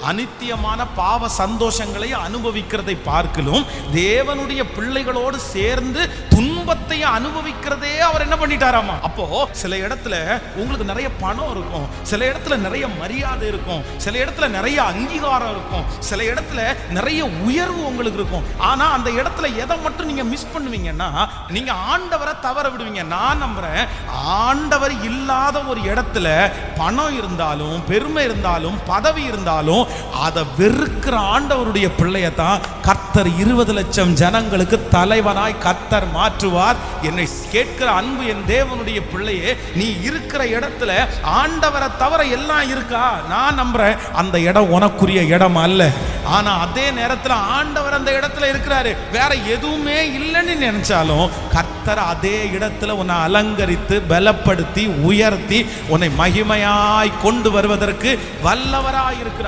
அனித்தியமான பாவ சந்தோஷங்களை அனுபவிக்கிறதை பார்க்கலும் தேவனுடைய பிள்ளைகளோடு சேர்ந்து துன்பத்தை அனுபவிக்கிறதே அவர் என்ன பண்ணிட்டாராமா. அப்போ சில இடத்துல உங்களுக்கு நிறைய பணம் இருக்கும், சில இடத்துல நிறைய மரியாதை இருக்கும், சில இடத்துல நிறைய அங்கீகாரம் இருக்கும், சில இடத்துல நிறைய உயர்வு உங்களுக்கு இருக்கும். ஆனா அந்த இடத்துல எதை மட்டும் நீங்க மிஸ் பண்ணுவீங்கன்னா நீங்க ஆண்டவரை தவற விடுவீங்க. நான் நம்புறேன், ஆண்டவர் இல்லாத ஒரு இடத்துல பணம் இருந்தாலும் பெருமை இருந்தாலும் பதவி இருந்தாலும் அதை வெறுக்கிற ஆண்டவருடைய பிள்ளையத்தான் கர்த்தர் 20 லட்சம் ஜனங்களுக்கு தலைவனாய் கர்த்தர் மாற்றுவார். என்னை கேட்கிற அன்பு என் தேவனுடைய பிள்ளையே, நீ இருக்கிற இடத்துல ஆண்டவரை தவிர எல்லாம் இருக்கா? நான் நம்புறேன் அந்த இடம் உனக்குரிய இடம் அல்ல. ஆனா அதே நேரத்தில் ஆண்டவர் அந்த இடத்துல இருக்கிறாரு. வேற எதுவுமே இல்லைன்னு நினைச்சாலும் கர்த்தர் அதே இடத்துல உன்னை அலங்கரித்து பலப்படுத்தி உயர்த்தி உன்னை மகிமையாய் கொண்டு வருவதற்கு வல்லவராய் இருக்கிறார்.